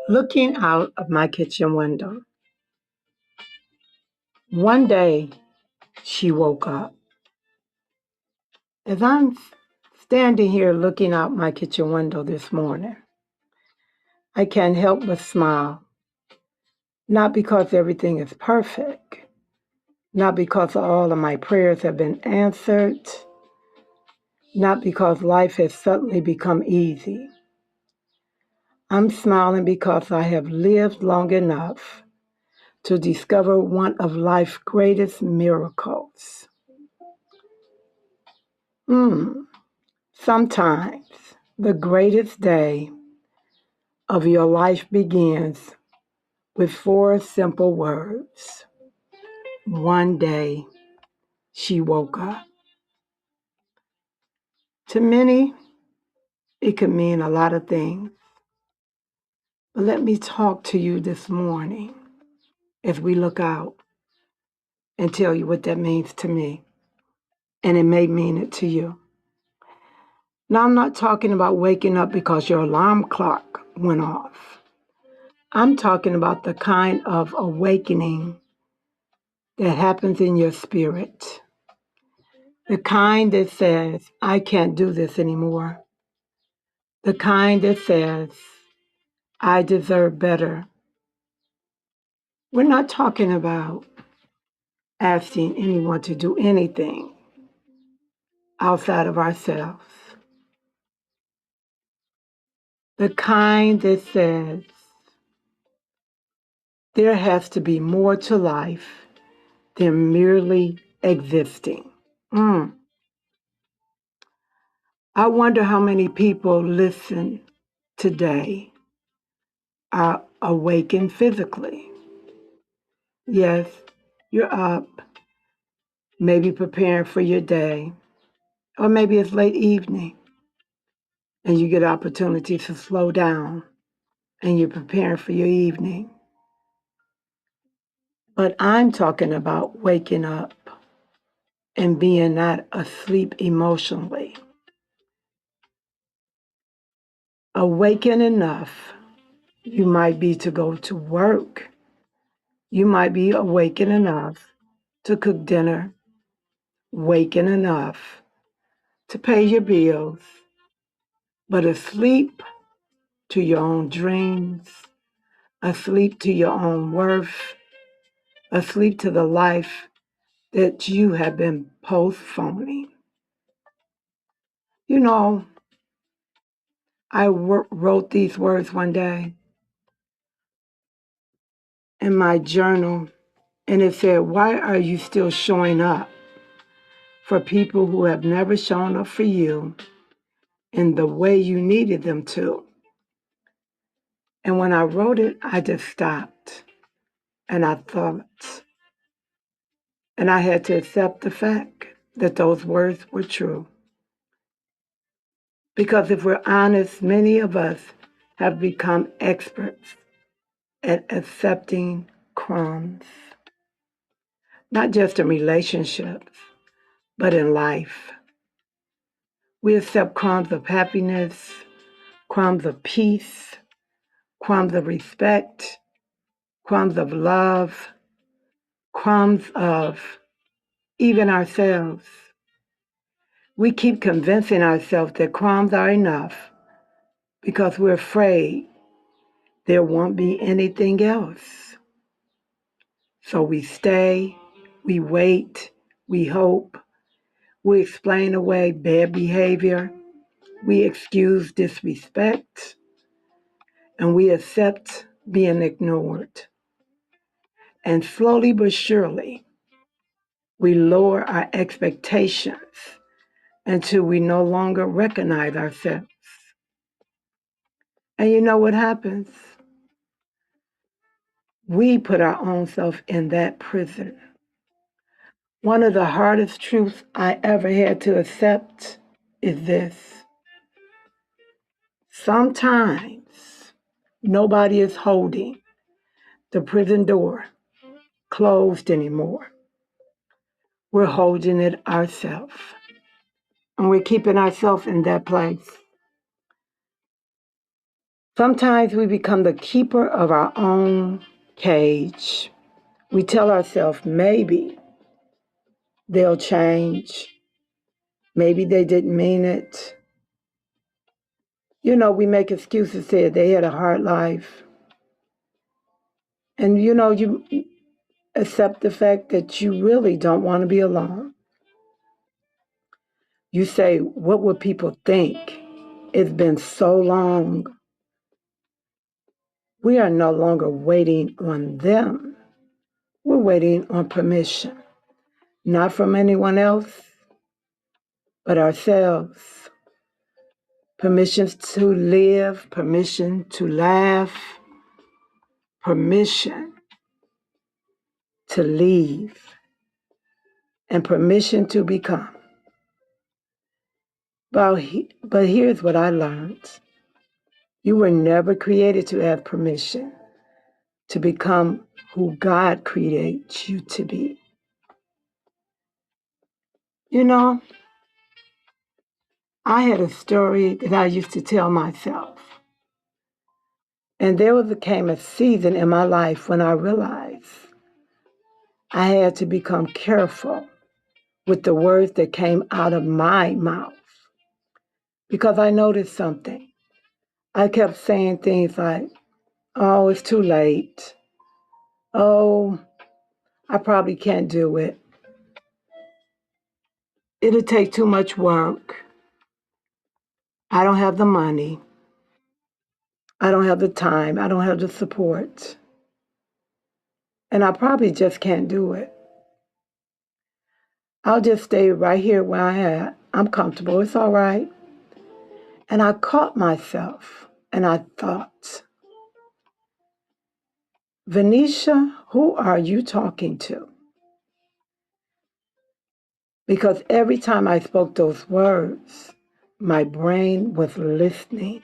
Looking out of my kitchen window. One day, she woke up. As I'm standing here looking out my kitchen window this morning, I can't help but smile. Not because everything is perfect, not because all of my prayers have been answered, not because life has suddenly become easy. I'm smiling because I have lived long enough to discover one of life's greatest miracles. Sometimes the greatest day of your life begins with four simple words. One day, she woke up. To many, it could mean a lot of things. But let me talk to you this morning as we look out and tell you what that means to me. And it may mean it to you. Now, I'm not talking about waking up because your alarm clock went off. I'm talking about the kind of awakening that happens in your spirit. The kind that says, I can't do this anymore. The kind that says, I deserve better. We're not talking about asking anyone to do anything outside of ourselves. The kind that says, there has to be more to life than merely existing. I wonder how many people listen today are awakened physically. Yes, you're up, maybe preparing for your day, or maybe it's late evening and you get opportunity to slow down and you're preparing for your evening. But I'm talking about waking up and being not asleep emotionally. Awaken enough, you might be to go to work. You might be awakened enough to cook dinner, waken enough to pay your bills, but asleep to your own dreams, asleep to your own worth, asleep to the life that you have been postponing. You know, I wrote these words one day in my journal, and it said, why are you still showing up for people who have never shown up for you in the way you needed them to? And when I wrote it, I just stopped and I thought, and I had to accept the fact that those words were true. Because if we're honest, many of us have become experts at accepting crumbs, not just in relationships, but in life. We accept crumbs of happiness, crumbs of peace, crumbs of respect, crumbs of love, crumbs of even ourselves. We keep convincing ourselves that crumbs are enough because we're afraid there won't be anything else. So we stay, we wait, we hope, we explain away bad behavior, we excuse disrespect, and we accept being ignored. And slowly but surely, we lower our expectations until we no longer recognize ourselves. And you know what happens? We put our own self in that prison. One of the hardest truths I ever had to accept is this. Sometimes nobody is holding the prison door closed anymore. We're holding it ourselves. And we're keeping ourselves in that place. Sometimes we become the keeper of our own cage. We tell ourselves maybe they'll change. Maybe they didn't mean it. We make excuses, say they had a hard life. And you accept the fact that you really don't want to be alone. You say, what would people think? It's been so long. We are no longer waiting on them. We're waiting on permission, not from anyone else, but ourselves. Permission to live, permission to laugh, permission to leave, and permission to become. But here's what I learned. You were never created to have permission to become who God created you to be. I had a story that I used to tell myself. And came a season in my life when I realized I had to become careful with the words that came out of my mouth. Because I noticed something. I kept saying things like, oh, it's too late. Oh, I probably can't do it. It'll take too much work. I don't have the money. I don't have the time. I don't have the support. And I probably just can't do it. I'll just stay right here where I am. I'm comfortable. It's all right. And I caught myself and I thought, Venetia, who are you talking to? Because every time I spoke those words, my brain was listening.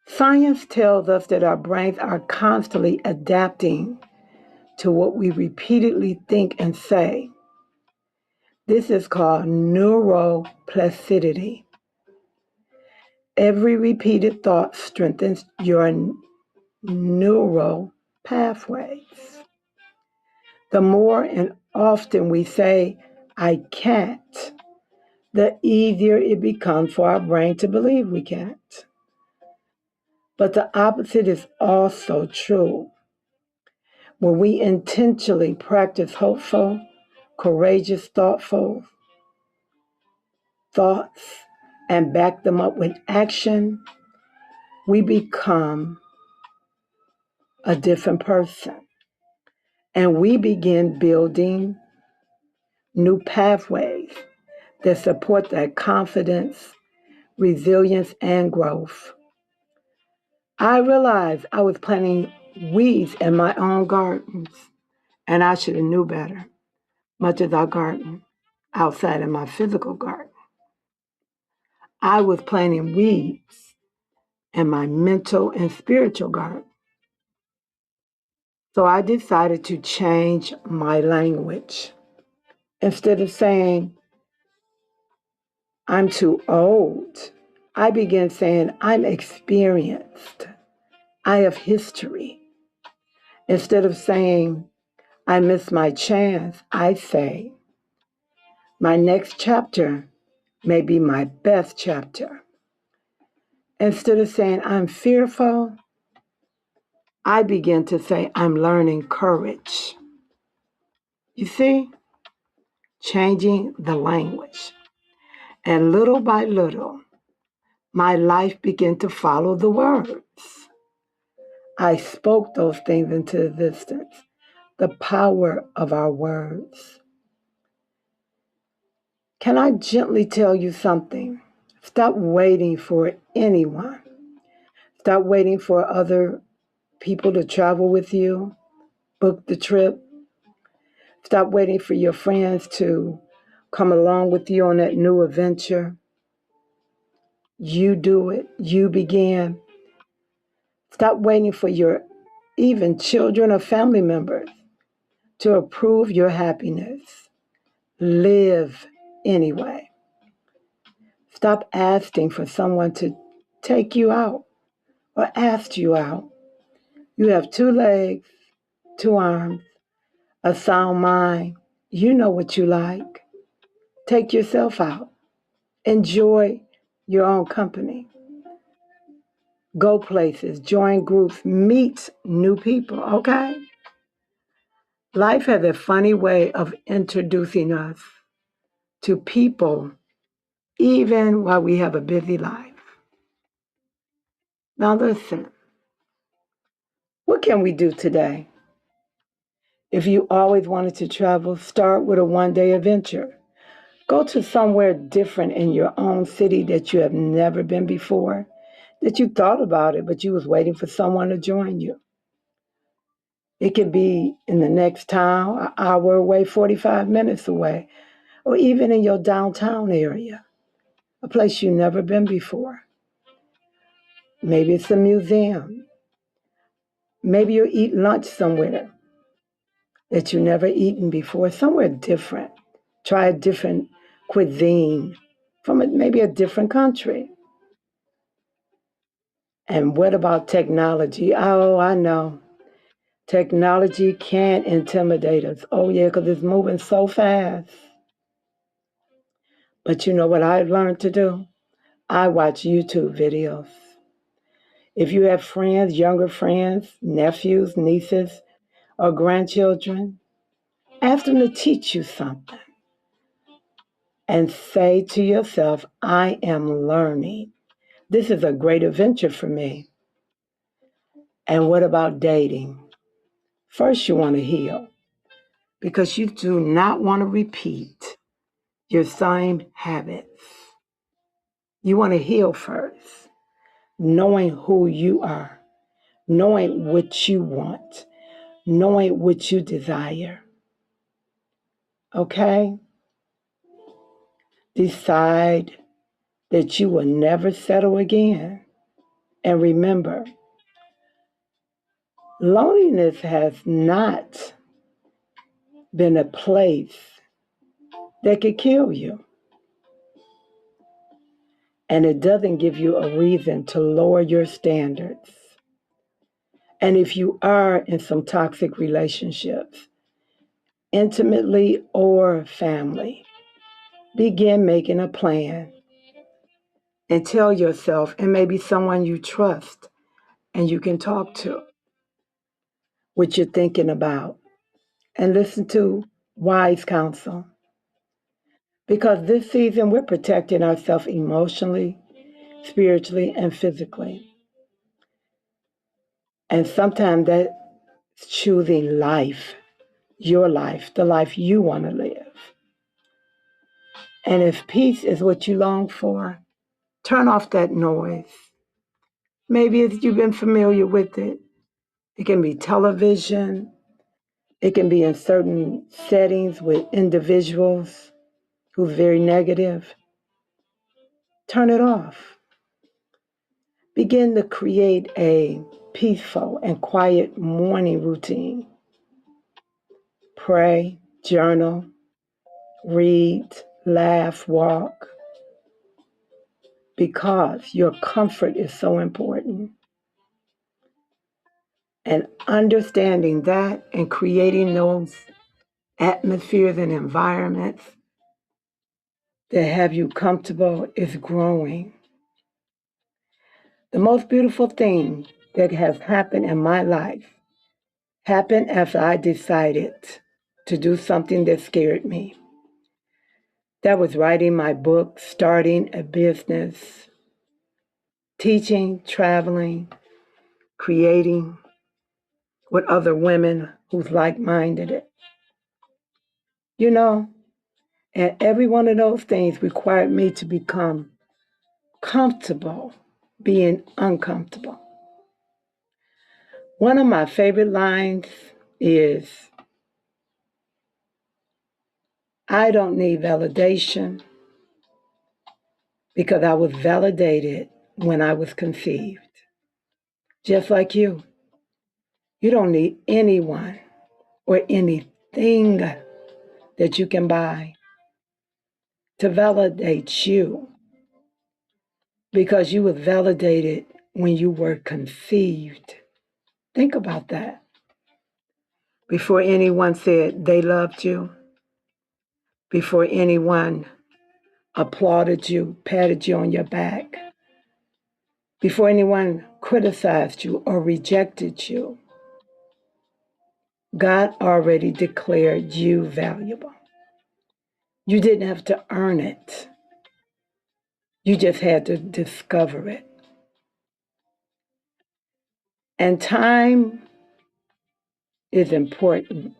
Science tells us that our brains are constantly adapting to what we repeatedly think and say. This is called neuroplasticity. Every repeated thought strengthens your neural pathways. The more and often we say, I can't, the easier it becomes for our brain to believe we can't. But the opposite is also true. When we intentionally practice hopeful, courageous, thoughtful thoughts and back them up with action, we become a different person. And we begin building new pathways that support that confidence, resilience, and growth. I realized I was planting weeds in my own gardens, and I should have knew better, much as I garden outside in my physical garden. I was planting weeds in my mental and spiritual garden. So I decided to change my language. Instead of saying, I'm too old, I began saying, I'm experienced. I have history. Instead of saying, I missed my chance, I say, my next chapter may be my best chapter. Instead of saying, I'm fearful, I begin to say, I'm learning courage. You see, changing the language. And little by little, my life began to follow the words. I spoke those things into existence. The power of our words. Can I gently tell you something? Stop waiting for anyone. Stop waiting for other people to travel with you, book the trip. Stop waiting for your friends to come along with you on that new adventure. You do it. You begin. Stop waiting for your even children or family members to approve your happiness. Live anyway. Stop asking for someone to take you out. or asked you out. You have 2 legs, 2 arms, a sound mind. You know what you like. Take yourself out. Enjoy your own company. Go places, join groups, meet new people, okay? Life has a funny way of introducing us to people, even while we have a busy life. Now, listen, what can we do today? If you always wanted to travel, start with a 1 day adventure. Go to somewhere different in your own city that you have never been before, that you thought about it, but you was waiting for someone to join you. It could be in the next town, an hour away, 45 minutes away, or even in your downtown area, a place you've never been before. Maybe it's a museum. Maybe you eat lunch somewhere that you've never eaten before, somewhere different. Try a different cuisine from maybe a different country. And what about technology? Oh, I know. Technology can't intimidate us. Oh, yeah, because it's moving so fast. But you know what I've learned to do? I watch YouTube videos. If you have friends, younger friends, nephews, nieces, or grandchildren, ask them to teach you something and say to yourself, I am learning. This is a great adventure for me. And what about dating? First, you want to heal because you do not want to repeat your same habits. You want to heal first, knowing who you are, knowing what you want, knowing what you desire. Okay? Decide that you will never settle again. And remember, loneliness has not been a place that could kill you. And it doesn't give you a reason to lower your standards. And if you are in some toxic relationships, intimately or family, begin making a plan and tell yourself, and maybe someone you trust and you can talk to, what you're thinking about, and listen to wise counsel. Because this season, we're protecting ourselves emotionally, spiritually, and physically. And sometimes that's choosing life, your life, the life you want to live. And if peace is what you long for, turn off that noise. Maybe you've been familiar with it. It can be television. It can be in certain settings with individuals who's very negative. Turn it off. Begin to create a peaceful and quiet morning routine. Pray, journal, read, laugh, walk, because your comfort is so important. And understanding that and creating those atmospheres and environments that have you comfortable is growing. The most beautiful thing that has happened in my life happened after I decided to do something that scared me. That was writing my book, starting a business, teaching, traveling, creating with other women who's like-minded. You know, and every one of those things required me to become comfortable being uncomfortable. One of my favorite lines is, I don't need validation because I was validated when I was conceived. Just like you. You don't need anyone or anything that you can buy to validate you because you were validated when you were conceived. Think about that. Before anyone said they loved you, before anyone applauded you, patted you on your back, before anyone criticized you or rejected you, God already declared you valuable. You didn't have to earn it. You just had to discover it. And time is important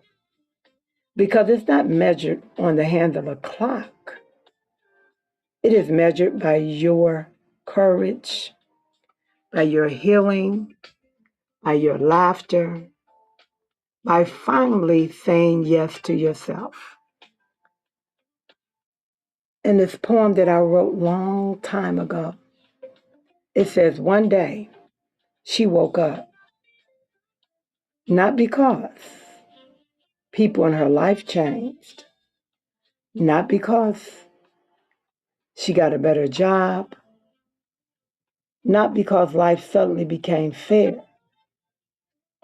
because it's not measured on the hand of a clock. It is measured by your courage, by your healing, by your laughter, by finally saying yes to yourself. In this poem that I wrote long time ago, it says, one day she woke up, not because people in her life changed, not because she got a better job, not because life suddenly became fair.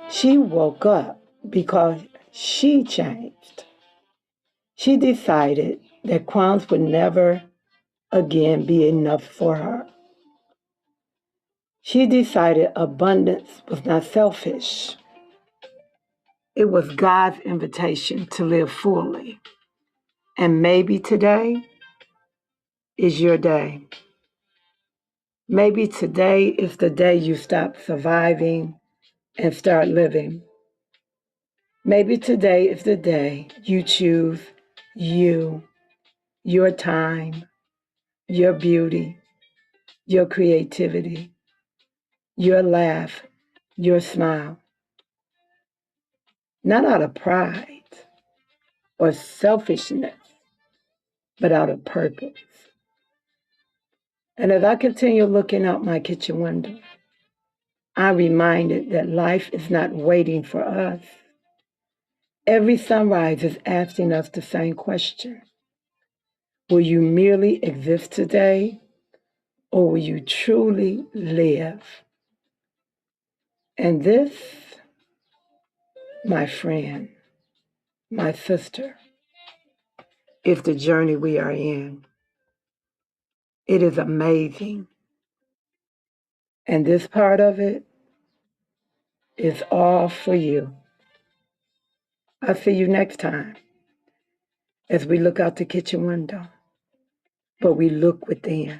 She woke up because she changed. She decided that crumbs would never again be enough for her. She decided abundance was not selfish. It was God's invitation to live fully. And maybe today is your day. Maybe today is the day you stop surviving and start living. Maybe today is the day you choose you, your time, your beauty, your creativity, your laugh, your smile. Not out of pride or selfishness, but out of purpose. And as I continue looking out my kitchen window, I'm reminded that life is not waiting for us. Every sunrise is asking us the same question. Will you merely exist today, or will you truly live? And this, my friend, my sister, is the journey we are in. It is amazing. And this part of it is all for you. I'll see you next time as we look out the kitchen window, but we look within.